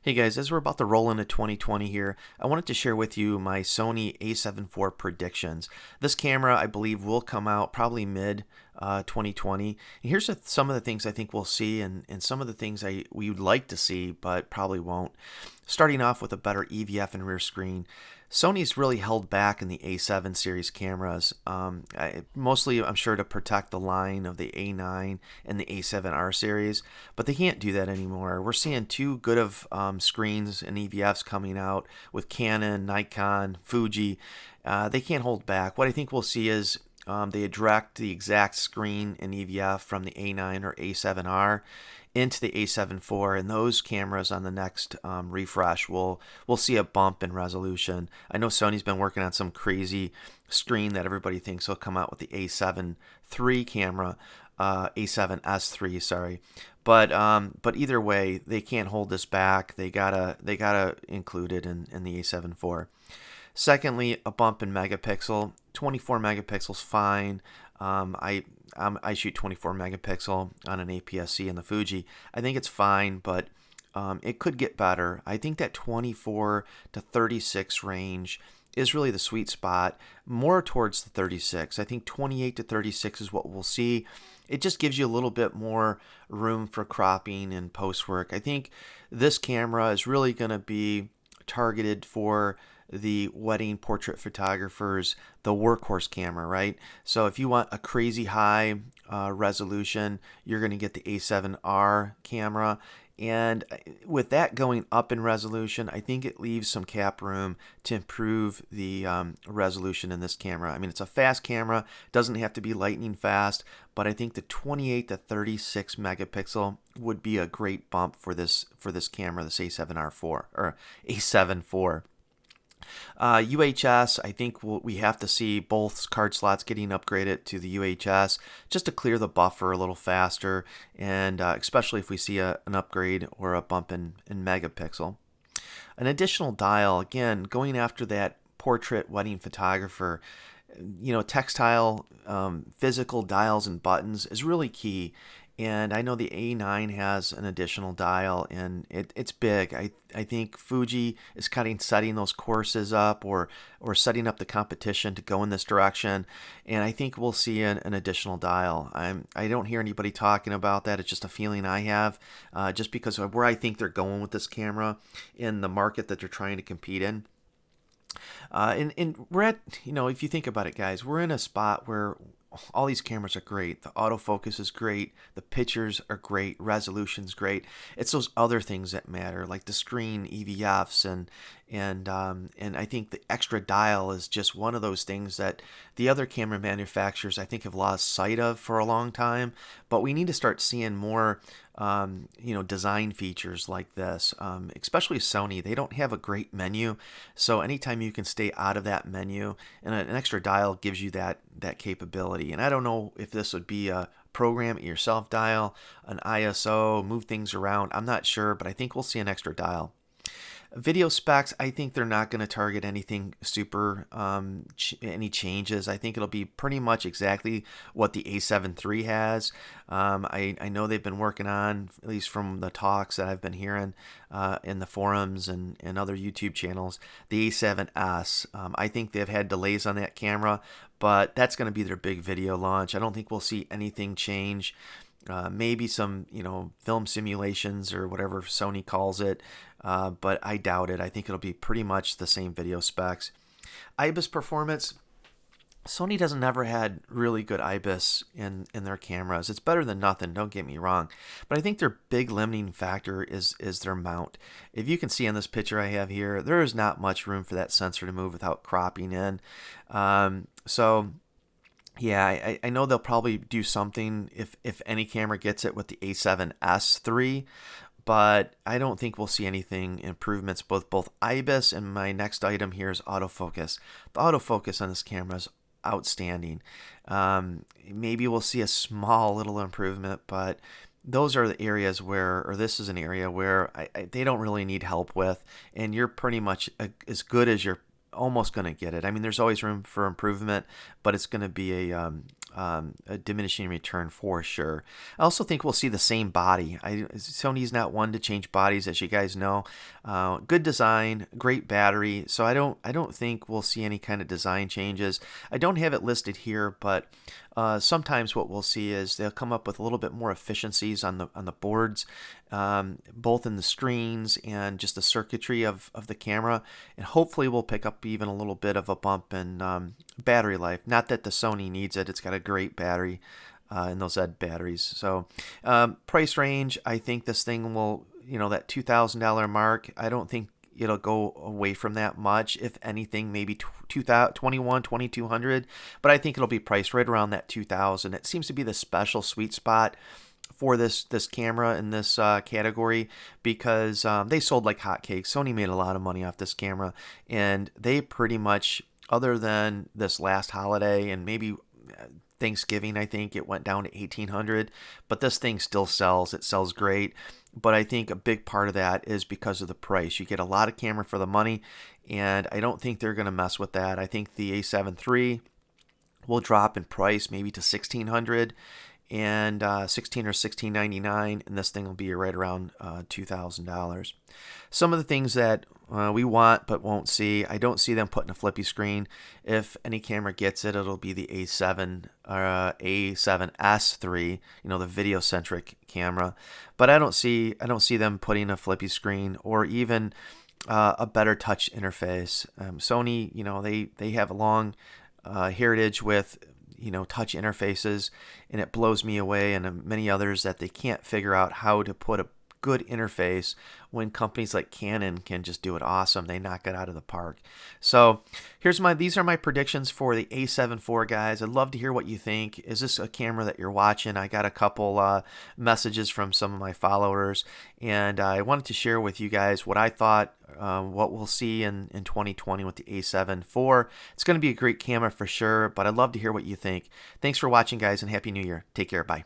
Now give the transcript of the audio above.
Hey guys, as we're about to roll into 2020 here, I wanted to share with you my Sony A7IV predictions. This camera, I believe, will come out probably mid 2020. And here's some of the things I think we'll see, and some of the things we would like to see, but probably won't. Starting off with a better EVF and rear screen. Sony's really held back in the A7 series cameras, mostly I'm sure to protect the line of the A9 and the A7R series, but they can't do that anymore. We're seeing too good of screens and EVFs coming out with Canon, Nikon, Fuji. They can't hold back. What I think we'll see is they direct the exact screen and EVF from the A9 or A7R into the A7IV, and those cameras on the next refresh will see a bump in resolution. I know Sony's been working on some crazy screen that everybody thinks will come out with the A7 III camera, A7S III, sorry. But either way, they can't hold this back. They gotta include it in the A7IV. Secondly, a bump in megapixel. 24 megapixels fine. I shoot 24 megapixel on an APS-C in the Fuji. I think it's fine, but it could get better. I think that 24 to 36 range is really the sweet spot, more towards the 36. I think 28 to 36 is what we'll see. It just gives you a little bit more room for cropping and post work. I think this camera is really going to be targeted for the wedding portrait photographers, the workhorse camera, right? So if you want a crazy high resolution, you're going to get the A7R camera. And with that going up in resolution, I think it leaves some cap room to improve the resolution in this camera. I mean, it's a fast camera, doesn't have to be lightning fast, but I think the 28 to 36 megapixel would be a great bump for this camera, this A7R4 or A7 IV. UHS, I think we have to see both card slots getting upgraded to the UHS just to clear the buffer a little faster, and especially if we see an upgrade or a bump in megapixel. An additional dial, again, going after that portrait wedding photographer. Textile, physical dials and buttons is really key. And I know the A9 has an additional dial, and it's big. I think Fuji is setting those courses up or setting up the competition to go in this direction, and I think we'll see an additional dial. I don't hear anybody talking about that. It's just a feeling I have, just because of where I think they're going with this camera in the market that they're trying to compete in. And we're at, if you think about it, guys, we're in a spot where all these cameras are great. The autofocus is great. The pictures are great. Resolution's great. It's those other things that matter, like the screen, EVFs, and I think the extra dial is just one of those things that the other camera manufacturers, I think, have lost sight of for a long time. But we need to start seeing more design features like this, especially Sony. They don't have a great menu, so anytime you can stay out of that menu, and an extra dial gives you that capability. And I don't know if this would be a program it yourself dial, an ISO, move things around. I'm not sure, but I think we'll see an extra dial. Video specs, I think they're not going to target anything super, any changes. I think it'll be pretty much exactly what the A7 III has. I know they've been working on, at least from the talks that I've been hearing in the forums and other YouTube channels, the A7S. I think they've had delays on that camera, but that's going to be their big video launch. I don't think we'll see anything change. Maybe some, film simulations or whatever Sony calls it, but I doubt it. I think it'll be pretty much the same video specs. IBIS performance, Sony doesn't never had really good IBIS in their cameras. It's better than nothing, don't get me wrong, but I think their big limiting factor is their mount. If you can see on this picture I have here, there is not much room for that sensor to move without cropping in. Yeah, I know they'll probably do something if any camera gets it with the A7S III, but I don't think we'll see anything improvements. Both IBIS and my next item here is autofocus. The autofocus on this camera is outstanding. Maybe we'll see a small little improvement, but those are the areas or this is an area where they don't really need help with, and you're pretty much as good as you're almost going to get it. I mean, there's always room for improvement, but it's going to be a a diminishing return for sure. I also think we'll see the same body. Sony's not one to change bodies, as you guys know. Good design, great battery. So I don't think we'll see any kind of design changes. I don't have it listed here, but sometimes what we'll see is they'll come up with a little bit more efficiencies on the boards, both in the screens and just the circuitry of the camera, and hopefully we'll pick up even a little bit of a bump in battery life. Not that the Sony needs it; it's got a great battery in those Z batteries. So price range, I think this thing will, that $2,000 mark. I don't think it'll go away from that much. If anything, maybe 2,200, but I think it'll be priced right around that 2,000. It seems to be the special sweet spot for this camera in this category, because they sold like hotcakes. Sony made a lot of money off this camera, and they pretty much, other than this last holiday and maybe Thanksgiving, I think it went down to 1,800, but this thing still sells. It sells great. But I think a big part of that is because of the price. You get a lot of camera for the money, and I don't think they're going to mess with that. I think the A7 III will drop in price maybe to 1,600 and 16 or 16.99, and this thing will be right around $2,000. Some of the things that we want but won't see, I don't see them putting a flippy screen. If any camera gets it, it'll be the A7 or A7S III, the video centric camera. But I don't see them putting a flippy screen or even a better touch interface. Sony, they have a long heritage with touch interfaces, and it blows me away, and many others, that they can't figure out how to put a good interface when companies like Canon can just do it awesome. They knock it out of the park. So these are my predictions for the A7 IV, guys. I'd love to hear what you think. Is this a camera that you're watching? I got a couple messages from some of my followers, and I wanted to share with you guys what I thought, what we'll see in 2020 with the A7 IV. It's going to be a great camera for sure, but I'd love to hear what you think. Thanks for watching, guys, and Happy New Year. Take care. Bye.